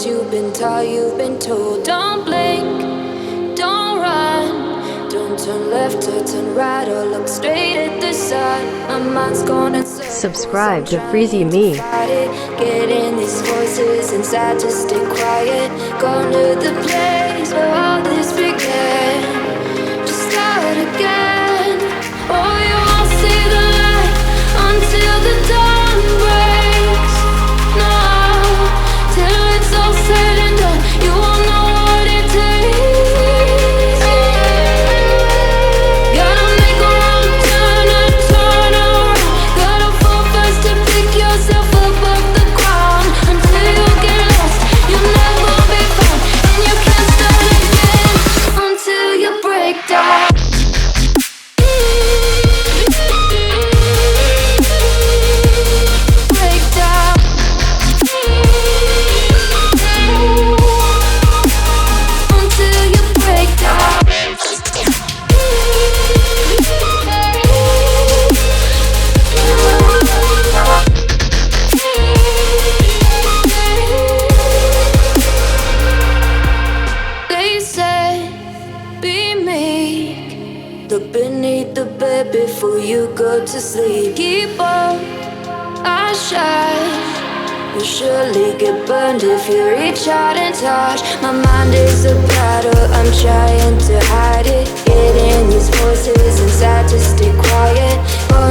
what you've been taught, you've been told. Don't blink, don't run, don't turn left or turn right or look straight at the sun. My mind's gone in circles. Subscribe to FreeziMee. Getting these voices inside to stay quiet. Going to the place where all this began. Just start again. Oh, you won't see the light until the dawn breaks. No, till it's all said and done, you won't know what it takes. Gotta make a wrong turn and turn around. Gotta fall fast to pick yourself up off the ground. Until you get lost, you'll never be found. And you can't start again until you break down. Look beneath the bed before you go to sleep. Keep on, I shine. You'll surely get burned if you reach out and touch. My mind is a battle, I'm trying to hide it. Getting these voices inside to stay quiet. Oh,